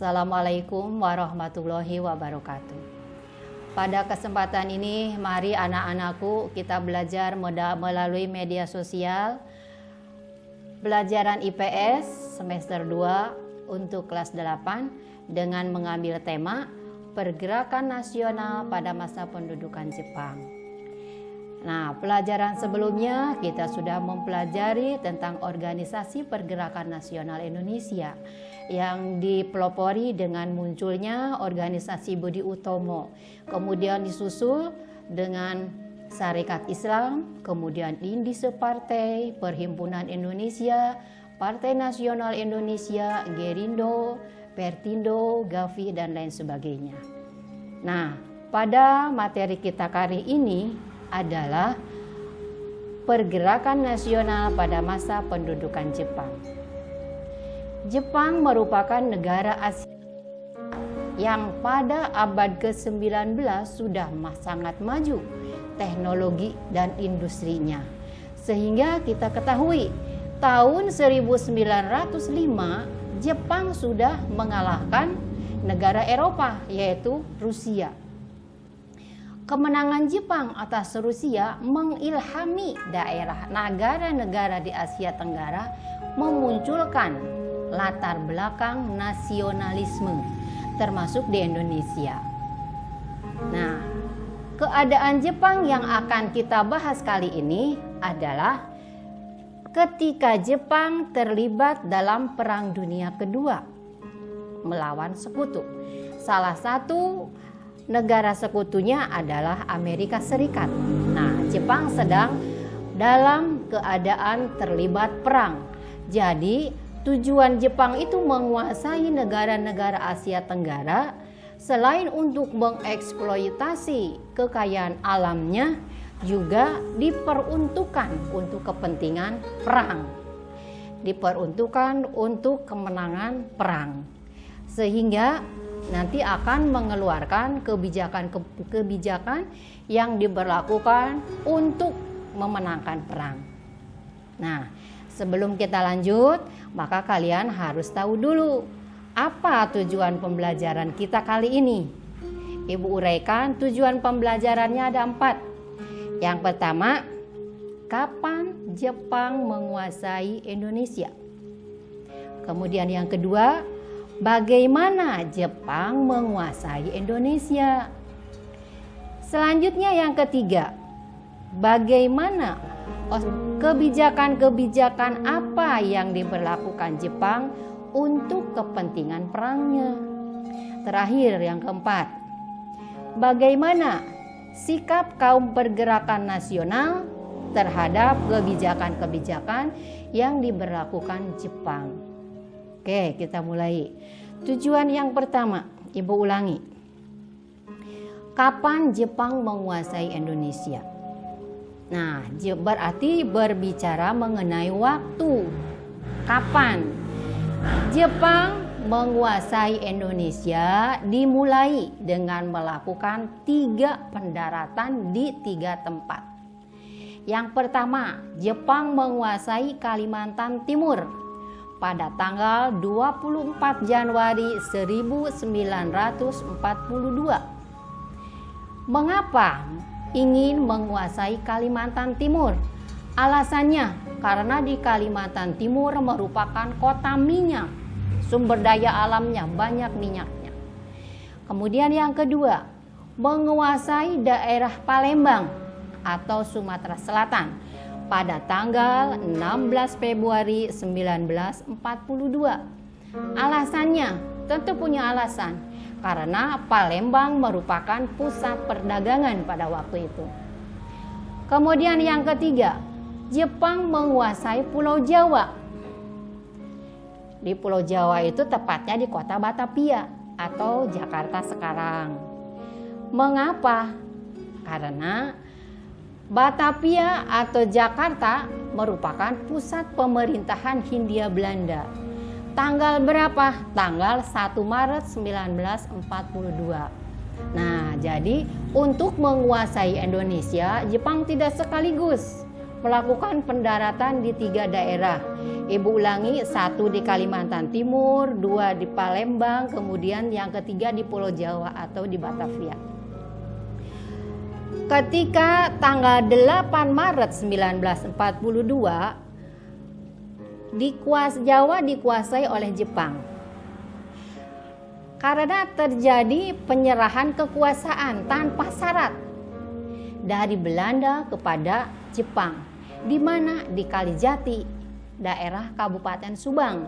Assalamualaikum warahmatullahi wabarakatuh. Pada kesempatan ini, mari anak-anakku kita belajar melalui media sosial pelajaran IPS semester 2 untuk kelas 8 dengan mengambil tema Pergerakan Nasional pada Masa Pendudukan Jepang. Nah, pelajaran sebelumnya kita sudah mempelajari tentang Organisasi Pergerakan Nasional Indonesia yang dipelopori dengan munculnya Organisasi Budi Utomo, kemudian disusul dengan Sarekat Islam, kemudian Indise Partai, Perhimpunan Indonesia, Partai Nasional Indonesia, Gerindo, Pertindo, Gavi, dan lain sebagainya. Nah, pada materi kita kali ini adalah pergerakan nasional pada masa pendudukan Jepang. Jepang merupakan negara Asia yang pada abad ke-19 sudah sangat maju teknologi dan industrinya. Sehingga kita ketahui tahun 1905 Jepang sudah mengalahkan negara Eropa yaitu Rusia. Kemenangan Jepang atas Rusia mengilhami negara-negara di Asia Tenggara memunculkan latar belakang nasionalisme termasuk di Indonesia. Nah, keadaan Jepang yang akan kita bahas kali ini adalah ketika Jepang terlibat dalam Perang Dunia Kedua melawan sekutu. Salah satu negara sekutunya adalah Amerika Serikat. Nah, Jepang sedang dalam keadaan terlibat perang. Jadi, tujuan Jepang itu menguasai negara-negara Asia Tenggara selain untuk mengeksploitasi kekayaan alamnya, juga diperuntukkan untuk kepentingan perang. Diperuntukkan untuk kemenangan perang. Sehingga nanti akan mengeluarkan kebijakan yang diberlakukan untuk memenangkan perang. Nah, sebelum kita lanjut, maka kalian harus tahu dulu apa tujuan pembelajaran kita kali ini. Ibu uraikan tujuan pembelajarannya ada 4. Yang pertama, kapan Jepang menguasai Indonesia? Kemudian yang kedua, bagaimana Jepang menguasai Indonesia? Selanjutnya yang ketiga, bagaimana kebijakan-kebijakan apa yang diberlakukan Jepang untuk kepentingan perangnya? Terakhir yang keempat, bagaimana sikap kaum pergerakan nasional terhadap kebijakan-kebijakan yang diberlakukan Jepang? Oke, kita mulai. Tujuan yang pertama, Ibu ulangi. Kapan Jepang menguasai Indonesia? Nah, berarti berbicara mengenai waktu. Kapan? Jepang menguasai Indonesia dimulai dengan melakukan 3 pendaratan di 3 tempat. Yang pertama, Jepang menguasai Kalimantan Timur pada tanggal 24 Januari 1942. Mengapa ingin menguasai Kalimantan Timur? Alasannya karena di Kalimantan Timur merupakan kota minyak, sumber daya alamnya banyak minyaknya. Kemudian yang kedua, menguasai daerah Palembang atau Sumatera Selatan pada tanggal 16 Februari 1942. Alasannya tentu punya alasan, karena Palembang merupakan pusat perdagangan pada waktu itu. Kemudian yang ketiga, Jepang menguasai Pulau Jawa. Di Pulau Jawa itu tepatnya di kota Batavia atau Jakarta sekarang. Mengapa? Karena Batavia atau Jakarta merupakan pusat pemerintahan Hindia Belanda. Tanggal berapa? Tanggal 1 Maret 1942. Nah, jadi untuk menguasai Indonesia, Jepang tidak sekaligus melakukan pendaratan di 3 daerah. Ibu ulangi, 1 di Kalimantan Timur, 2 di Palembang, kemudian yang ketiga di Pulau Jawa atau di Batavia. Ketika tanggal 8 Maret 1942, Jawa dikuasai oleh Jepang. Karena terjadi penyerahan kekuasaan tanpa syarat dari Belanda kepada Jepang, di mana di Kalijati, daerah Kabupaten Subang,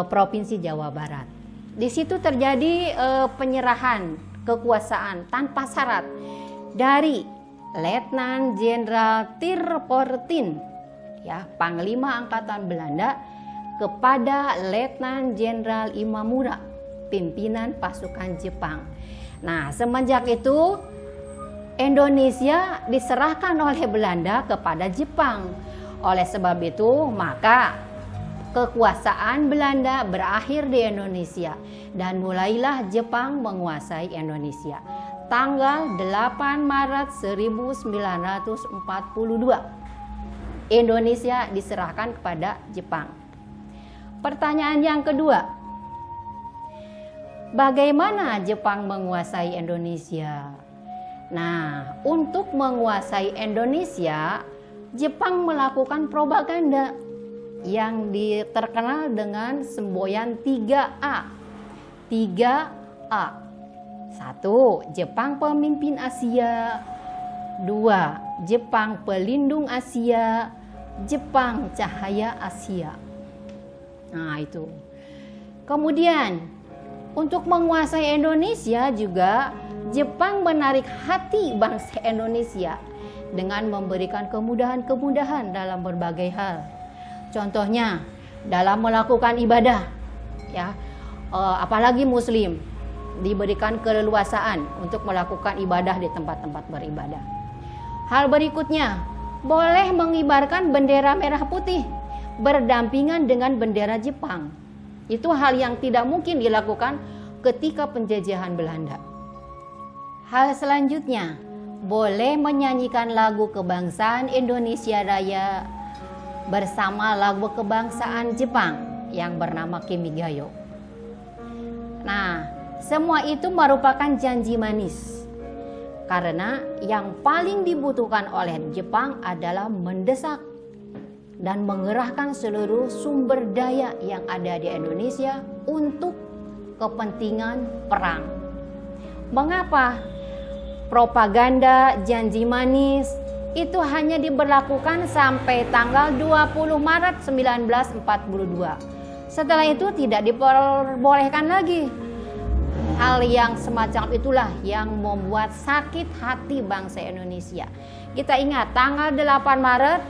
Provinsi Jawa Barat. Di situ terjadi penyerahan kekuasaan tanpa syarat dari Letnan Jenderal Tirpotin, ya, Panglima Angkatan Belanda, kepada Letnan Jenderal Imamura, pimpinan pasukan Jepang. Nah, semenjak itu Indonesia diserahkan oleh Belanda kepada Jepang. Oleh sebab itu, maka kekuasaan Belanda berakhir di Indonesia dan mulailah Jepang menguasai Indonesia. Tanggal 8 Maret 1942, Indonesia diserahkan kepada Jepang. Pertanyaan yang kedua, bagaimana Jepang menguasai Indonesia? Nah, untuk menguasai Indonesia, Jepang melakukan propaganda yang terkenal dengan semboyan 3A. 3A. 1. Jepang pemimpin Asia. 2. Jepang pelindung Asia. Jepang cahaya Asia. Nah, itu. Kemudian, untuk menguasai Indonesia juga, Jepang menarik hati bangsa Indonesia dengan memberikan kemudahan-kemudahan dalam berbagai hal. Contohnya, dalam melakukan ibadah, ya, apalagi Muslim diberikan keleluasaan untuk melakukan ibadah di tempat-tempat beribadah. Hal berikutnya, boleh mengibarkan bendera merah putih berdampingan dengan bendera Jepang. Itu hal yang tidak mungkin dilakukan ketika penjajahan Belanda. Hal selanjutnya, boleh menyanyikan lagu kebangsaan Indonesia Raya bersama lagu kebangsaan Jepang yang bernama Kimigayo. Nah, semua itu merupakan janji manis. Karena yang paling dibutuhkan oleh Jepang adalah mendesak dan mengerahkan seluruh sumber daya yang ada di Indonesia untuk kepentingan perang. Mengapa propaganda janji manis itu hanya diberlakukan sampai tanggal 20 Maret 1942. Setelah itu tidak diperbolehkan lagi. Hal yang semacam itulah yang membuat sakit hati bangsa Indonesia. Kita ingat tanggal 8 Maret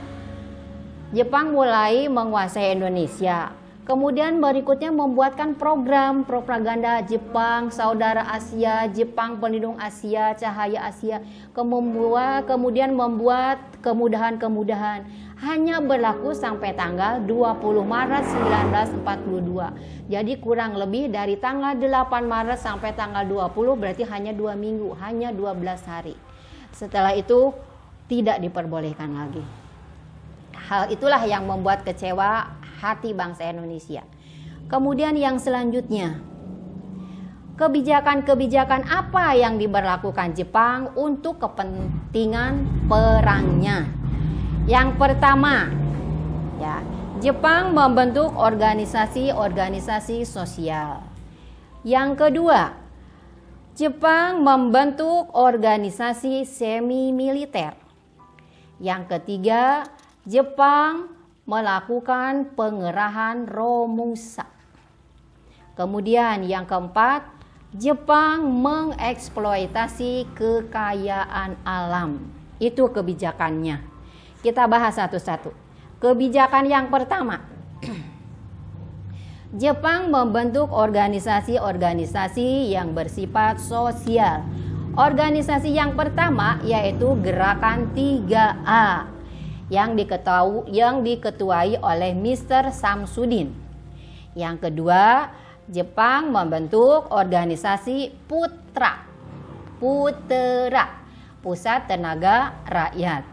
Jepang mulai menguasai Indonesia. Kemudian berikutnya membuatkan program propaganda Jepang, Saudara Asia, Jepang Pelindung Asia, Cahaya Asia. Kemudian membuat kemudahan-kemudahan. Hanya berlaku sampai tanggal 20 Maret 1942. Jadi kurang lebih dari tanggal 8 Maret sampai tanggal 20 berarti hanya 2 minggu, hanya 12 hari. Setelah itu tidak diperbolehkan lagi. Hal itulah yang membuat kecewa hati bangsa Indonesia. Kemudian yang selanjutnya, kebijakan-kebijakan apa yang diberlakukan Jepang untuk kepentingan perangnya? Yang pertama, ya, Jepang membentuk organisasi-organisasi sosial. Yang kedua, Jepang membentuk organisasi semi militer. Yang ketiga, Jepang melakukan pengerahan Romusa. Kemudian yang keempat, Jepang mengeksploitasi kekayaan alam. Itu kebijakannya. Kita bahas satu-satu. Kebijakan yang pertama, Jepang membentuk organisasi-organisasi yang bersifat sosial. Organisasi yang pertama yaitu Gerakan 3A yang diketuai oleh Mr. Samsudin. Yang kedua, Jepang membentuk organisasi Putra, Pusat Tenaga Rakyat.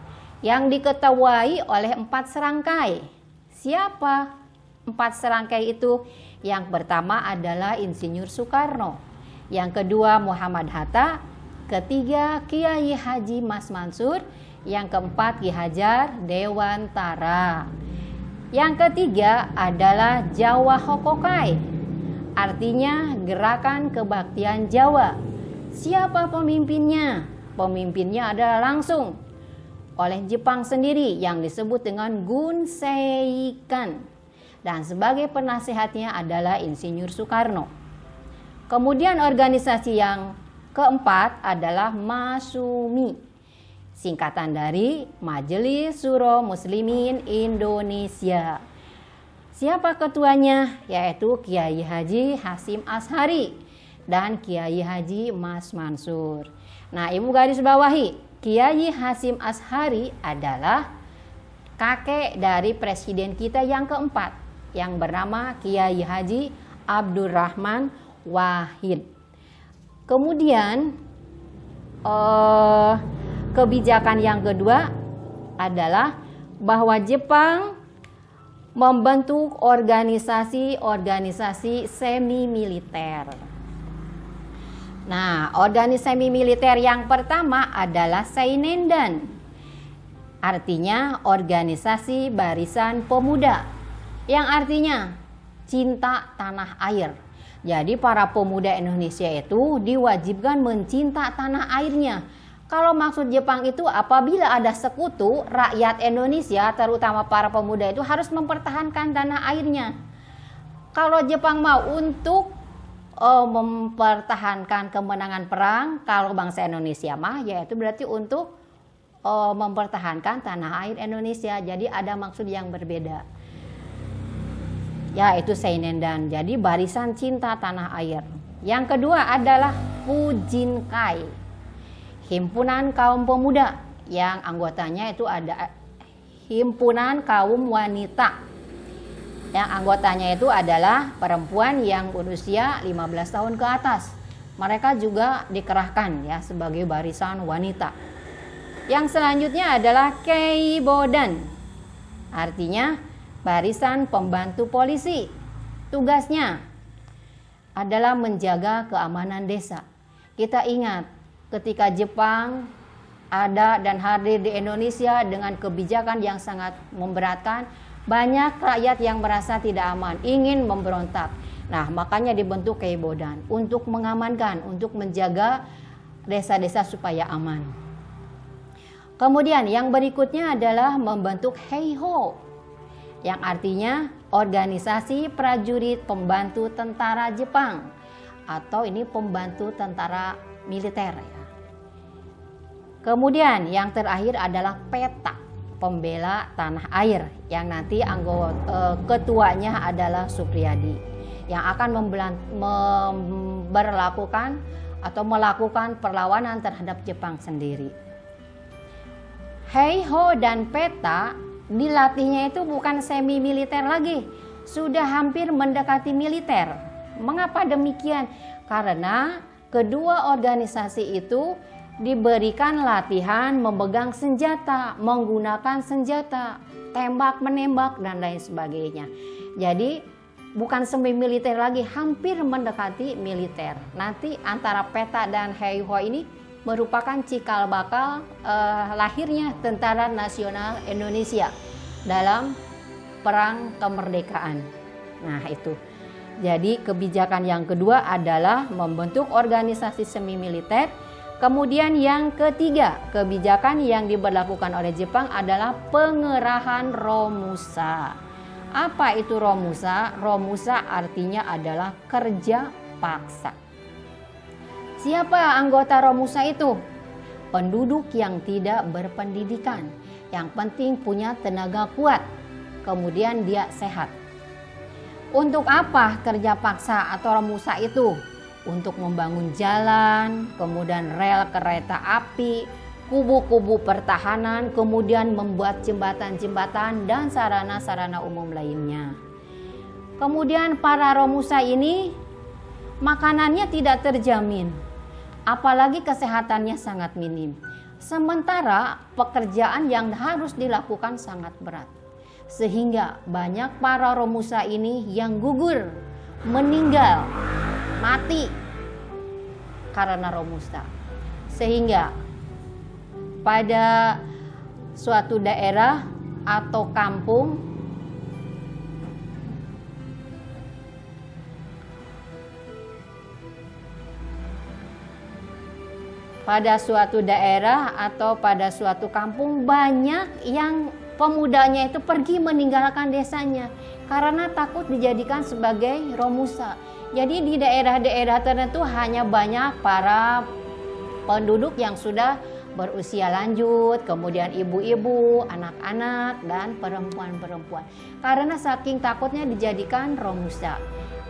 yang diketuai oleh 4 serangkai. Siapa 4 serangkai itu? Yang pertama adalah Insinyur Soekarno, yang kedua Muhammad Hatta, ketiga Kiai Haji Mas Mansur, yang keempat Ki Hajar Dewantara. Yang ketiga adalah Jawa Hokokai, artinya Gerakan Kebaktian Jawa. Siapa pemimpinnya? Pemimpinnya adalah langsung oleh Jepang sendiri yang disebut dengan Gun Seikan. Dan sebagai penasehatnya adalah Insinyur Soekarno. Kemudian organisasi yang keempat adalah MASUMI, singkatan dari Majelis Syuro Muslimin Indonesia. Siapa ketuanya? Yaitu Kiai Haji Hasyim Asy'ari dan Kiai Haji Mas Mansur. Nah, Ibu garis bawahi, Kiai Hasyim Asy'ari adalah kakek dari presiden kita yang keempat, yang bernama Kiai Haji Abdurrahman Wahid. Kemudian kebijakan yang kedua adalah bahwa Jepang membentuk organisasi semi militer. Nah, organisasi semi militer yang pertama adalah Seinendan, artinya organisasi barisan pemuda, yang artinya cinta tanah air. Jadi para pemuda Indonesia itu diwajibkan mencinta tanah airnya. Kalau maksud Jepang itu apabila ada sekutu, rakyat Indonesia terutama para pemuda itu harus mempertahankan tanah airnya. Kalau Jepang mau untuk mempertahankan kemenangan perang, kalau bangsa Indonesia mah yaitu berarti untuk mempertahankan tanah air Indonesia. Jadi ada maksud yang berbeda. Yaitu Seinendan, jadi barisan cinta tanah air. Yang kedua adalah Fujinkai, himpunan kaum pemuda, yang anggotanya itu ada himpunan kaum wanita, yang anggotanya itu adalah perempuan yang berusia 15 tahun ke atas. Mereka juga dikerahkan ya sebagai barisan wanita. Yang selanjutnya adalah Keibodan, artinya barisan pembantu polisi. Tugasnya adalah menjaga keamanan desa. Kita ingat ketika Jepang ada dan hadir di Indonesia dengan kebijakan yang sangat memberatkan, banyak rakyat yang merasa tidak aman, ingin memberontak. Nah, makanya dibentuk Keibodan untuk mengamankan, untuk menjaga desa-desa supaya aman. Kemudian yang berikutnya adalah membentuk Heiho, yang artinya organisasi prajurit pembantu tentara Jepang, atau ini pembantu tentara militer ya. Kemudian yang terakhir adalah PETA, pembela tanah air, yang nanti anggota ketuanya adalah Supriyadi, yang akan memberlakukan atau melakukan perlawanan terhadap Jepang sendiri. Heiho dan PETA dilatihnya itu bukan semi militer lagi, sudah hampir mendekati militer. Mengapa demikian? Karena kedua organisasi itu diberikan latihan memegang senjata, menggunakan senjata, tembak menembak dan lain sebagainya. Jadi bukan semi militer lagi, hampir mendekati militer. Nanti antara PETA dan Heiho ini merupakan cikal bakal lahirnya Tentara Nasional Indonesia dalam perang kemerdekaan. Nah, itu. Jadi kebijakan yang kedua adalah membentuk organisasi semi militer. Kemudian yang ketiga, kebijakan yang diberlakukan oleh Jepang adalah pengerahan Romusa. Apa itu Romusa? Romusa artinya adalah kerja paksa. Siapa anggota Romusa itu? Penduduk yang tidak berpendidikan, yang penting punya tenaga kuat, kemudian dia sehat. Untuk apa kerja paksa atau Romusa itu? Untuk membangun jalan, kemudian rel kereta api, kubu-kubu pertahanan, kemudian membuat jembatan-jembatan dan sarana-sarana umum lainnya. Kemudian para Romusa ini makanannya tidak terjamin, apalagi kesehatannya sangat minim. Sementara pekerjaan yang harus dilakukan sangat berat. Sehingga banyak para Romusa ini yang gugur, meninggal, mati karena Romusa. Sehingga pada suatu daerah atau kampung atau pada suatu kampung banyak yang pemudanya itu pergi meninggalkan desanya karena takut dijadikan sebagai Romusa. Jadi di daerah-daerah tertentu hanya banyak para penduduk yang sudah berusia lanjut, kemudian ibu-ibu, anak-anak, dan perempuan-perempuan. Karena saking takutnya dijadikan Romusa.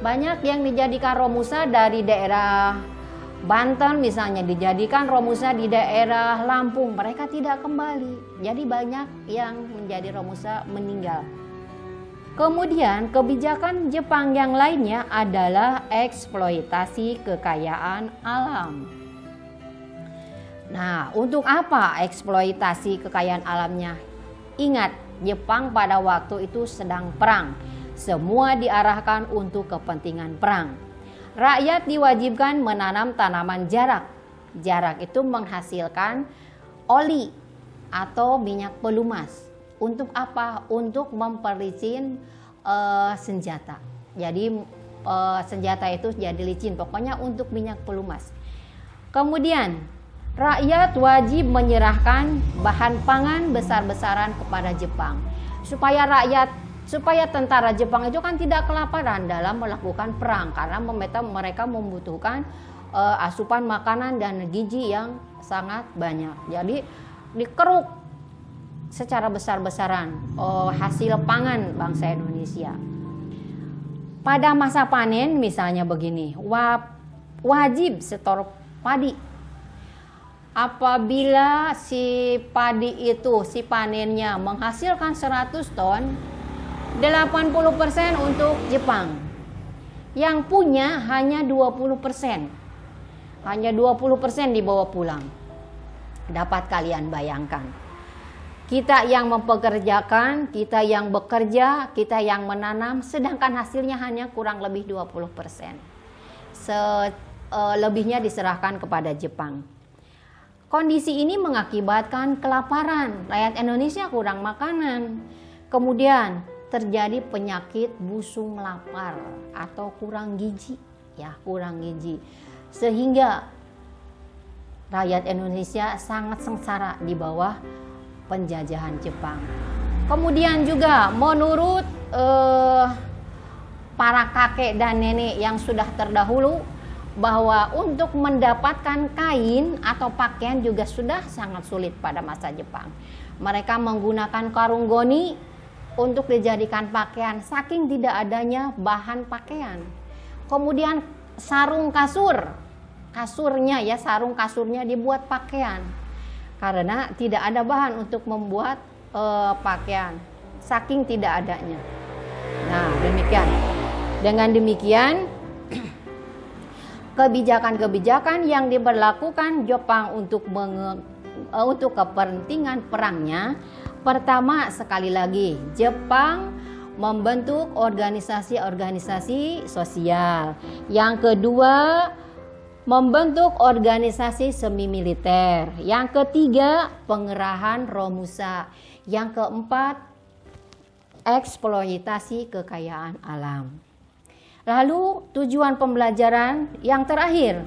Banyak yang dijadikan Romusa dari daerah Banten misalnya, dijadikan Romusa di daerah Lampung, mereka tidak kembali. Jadi banyak yang menjadi Romusa meninggal. Kemudian kebijakan Jepang yang lainnya adalah eksploitasi kekayaan alam. Nah, untuk apa eksploitasi kekayaan alamnya? Ingat, Jepang pada waktu itu sedang perang. Semua diarahkan untuk kepentingan perang. Rakyat diwajibkan menanam tanaman jarak. Jarak itu menghasilkan oli atau minyak pelumas. Untuk apa? Untuk memperlicin senjata. Jadi senjata itu jadi licin. Pokoknya untuk minyak pelumas. Kemudian rakyat wajib menyerahkan bahan pangan besar-besaran kepada Jepang. Supaya tentara Jepang itu kan tidak kelaparan dalam melakukan perang, karena mereka membutuhkan asupan makanan dan gizi yang sangat banyak. Jadi dikeruk secara besar-besaran hasil pangan bangsa Indonesia. Pada masa panen misalnya begini, wajib setor padi. Apabila si padi itu, si panennya menghasilkan 100 ton, 80% untuk Jepang. Yang punya hanya 20%. Hanya 20% dibawa pulang. Dapat kalian bayangkan. Kita yang mempekerjakan, kita yang bekerja, kita yang menanam, sedangkan hasilnya hanya kurang lebih 20%. Lebihnya diserahkan kepada Jepang. Kondisi ini mengakibatkan kelaparan. Rakyat Indonesia kurang makanan. Kemudian terjadi penyakit busung lapar atau kurang gizi, kurang gizi. Sehingga rakyat Indonesia sangat sengsara di bawah penjajahan Jepang. Kemudian juga menurut para kakek dan nenek yang sudah terdahulu, bahwa untuk mendapatkan kain atau pakaian juga sudah sangat sulit pada masa Jepang. Mereka menggunakan karung goni untuk dijadikan pakaian, saking tidak adanya bahan pakaian. Kemudian sarung sarung kasurnya dibuat pakaian karena tidak ada bahan untuk membuat pakaian, saking tidak adanya. Nah, demikian. Dengan demikian kebijakan-kebijakan yang diberlakukan Jepang untuk kepentingan perangnya. Pertama, sekali lagi, Jepang membentuk organisasi-organisasi sosial. Yang kedua, membentuk organisasi semi militer. Yang ketiga, pengerahan Romusa. Yang keempat, eksploitasi kekayaan alam. Lalu tujuan pembelajaran yang terakhir,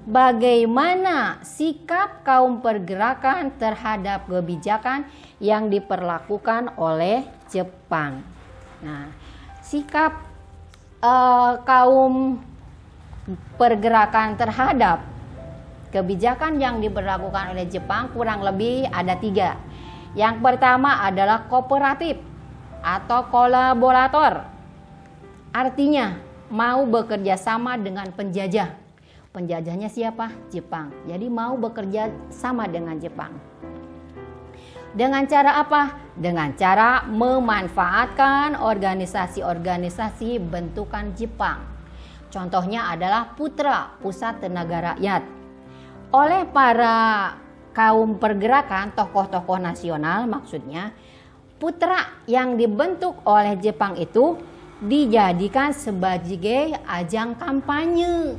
bagaimana sikap kaum pergerakan terhadap kebijakan yang diperlakukan oleh Jepang. Nah, sikap kaum pergerakan terhadap kebijakan yang diberlakukan oleh Jepang kurang lebih ada 3. Yang pertama adalah kooperatif atau kolaborator. Artinya mau bekerja sama dengan penjajah. Penjajahnya siapa? Jepang. Jadi mau bekerja sama dengan Jepang. Dengan cara apa? Dengan cara memanfaatkan organisasi-organisasi bentukan Jepang. Contohnya adalah Putra, Pusat Tenaga Rakyat. Oleh para kaum pergerakan, tokoh-tokoh nasional maksudnya, putra yang dibentuk oleh Jepang itu dijadikan sebagai ajang kampanye.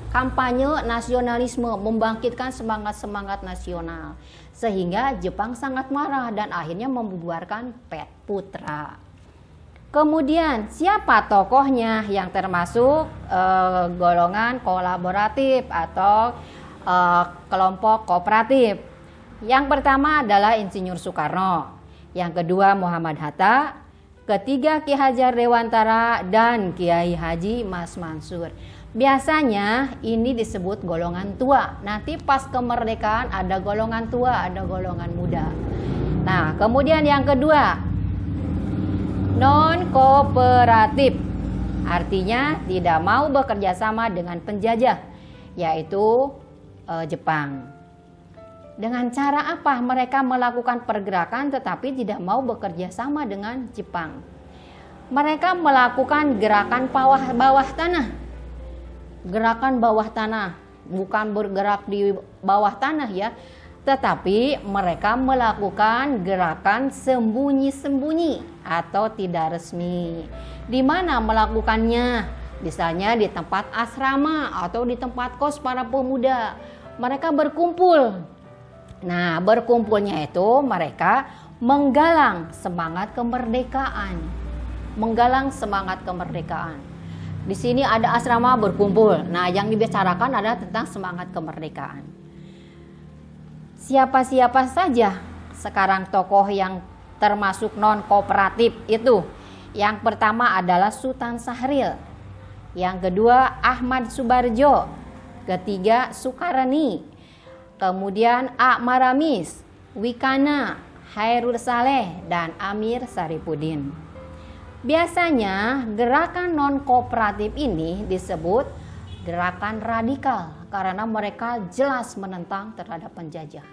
Kampanye nasionalisme, membangkitkan semangat-semangat nasional. Sehingga Jepang sangat marah dan akhirnya membubarkan putra. Kemudian siapa tokohnya yang termasuk golongan kolaboratif atau kelompok kooperatif? Yang pertama adalah Insinyur Soekarno, yang kedua Muhammad Hatta, ketiga Ki Hajar Dewantara, dan Kiai Haji Mas Mansur. Biasanya ini disebut golongan tua. Nanti pas kemerdekaan ada golongan tua, ada golongan muda. Nah, kemudian yang kedua, non kooperatif, artinya tidak mau bekerja sama dengan penjajah, yaitu Jepang. Dengan cara apa mereka melakukan pergerakan tetapi tidak mau bekerja sama dengan Jepang? Mereka melakukan gerakan bawah tanah. Gerakan bawah tanah, bukan bergerak di bawah tanah ya, tetapi mereka melakukan gerakan sembunyi-sembunyi atau tidak resmi. Di mana melakukannya? Misalnya di tempat asrama atau di tempat kos para pemuda. Mereka berkumpul. Nah, berkumpulnya itu mereka menggalang semangat kemerdekaan. Menggalang semangat kemerdekaan. Di sini ada asrama berkumpul. Nah, yang dibicarakan adalah tentang semangat kemerdekaan. Siapa-siapa saja sekarang tokoh yang termasuk non kooperatif itu? Yang pertama adalah Sultan Syahrir, yang kedua Ahmad Subarjo, ketiga Sukarni, kemudian A. Maramis, Wikana, Hairul Saleh, dan Amir Saripudin. Biasanya gerakan non kooperatif ini disebut gerakan radikal karena mereka jelas menentang terhadap penjajah.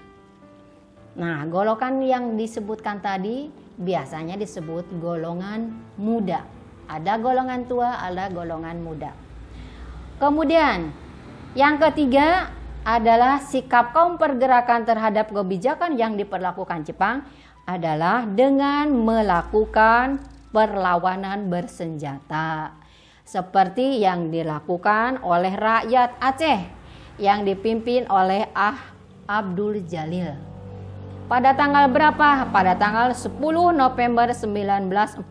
Nah, golongan yang disebutkan tadi biasanya disebut golongan muda. Ada golongan tua, ada golongan muda. Kemudian yang ketiga adalah sikap kaum pergerakan terhadap kebijakan yang diperlakukan Jepang adalah dengan melakukan perlawanan bersenjata. Seperti yang dilakukan oleh rakyat Aceh yang dipimpin oleh Abdul Jalil. Pada tanggal berapa? Pada tanggal 10 November 1942.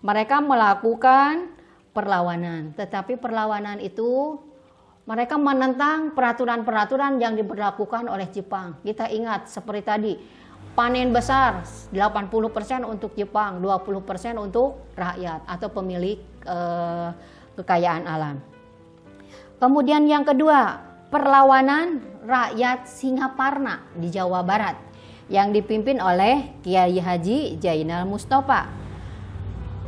Mereka melakukan perlawanan. Tetapi perlawanan itu mereka menentang peraturan-peraturan yang diberlakukan oleh Jepang. Kita ingat seperti tadi, panen besar 80% untuk Jepang, 20% untuk rakyat atau pemilik kekayaan alam. Kemudian yang kedua, perlawanan rakyat Singaparna di Jawa Barat yang dipimpin oleh Kiai Haji Jainal Mustafa.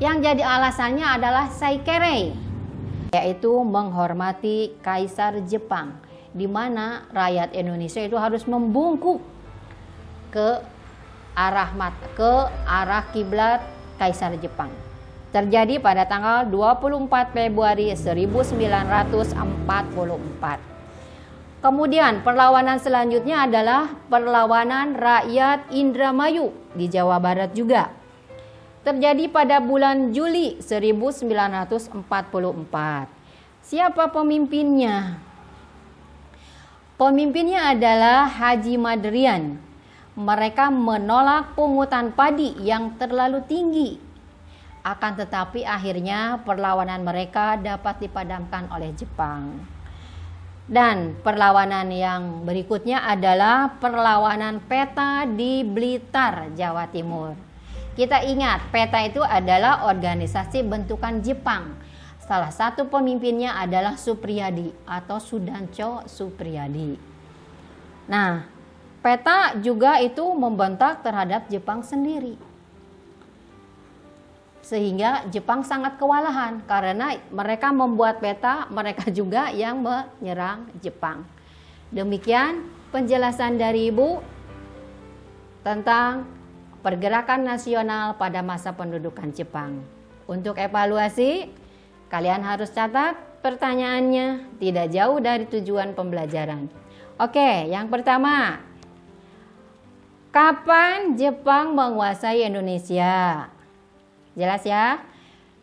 Yang jadi alasannya adalah Saikere, yaitu menghormati Kaisar Jepang, di mana rakyat Indonesia itu harus membungkuk ke arah kiblat Kaisar Jepang. Terjadi pada tanggal 24 Februari 1944. Kemudian perlawanan selanjutnya adalah perlawanan rakyat Indramayu di Jawa Barat juga. Terjadi pada bulan Juli 1944. Siapa pemimpinnya? Pemimpinnya adalah Haji Madrian. Mereka menolak pungutan padi yang terlalu tinggi. Akan tetapi akhirnya perlawanan mereka dapat dipadamkan oleh Jepang. Dan perlawanan yang berikutnya adalah perlawanan PETA di Blitar, Jawa Timur. Kita ingat, PETA itu adalah organisasi bentukan Jepang. Salah satu pemimpinnya adalah Supriyadi atau Sudanco Supriyadi. Nah, PETA juga itu membentak terhadap Jepang sendiri. Sehingga Jepang sangat kewalahan karena mereka membuat PETA, mereka juga yang menyerang Jepang. Demikian penjelasan dari Ibu tentang pergerakan nasional pada masa pendudukan Jepang. Untuk evaluasi, kalian harus catat pertanyaannya tidak jauh dari tujuan pembelajaran. Oke, yang pertama, kapan Jepang menguasai Indonesia? Jelas ya?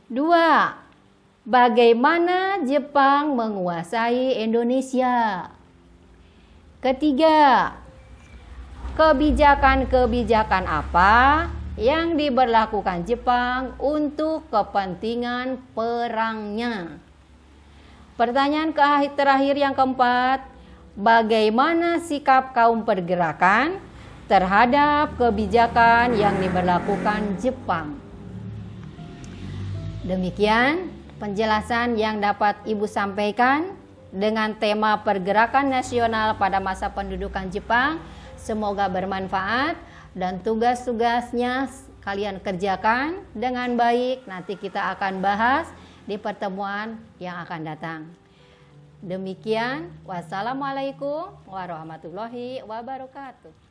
2. Bagaimana Jepang menguasai Indonesia? Ketiga, kebijakan-kebijakan apa yang diberlakukan Jepang untuk kepentingan perangnya? Pertanyaan terakhir yang keempat, bagaimana sikap kaum pergerakan terhadap kebijakan yang diberlakukan Jepang? Demikian penjelasan yang dapat Ibu sampaikan dengan tema pergerakan nasional pada masa pendudukan Jepang. Semoga bermanfaat dan tugas-tugasnya kalian kerjakan dengan baik. Nanti kita akan bahas di pertemuan yang akan datang. Demikian, wassalamualaikum warahmatullahi wabarakatuh.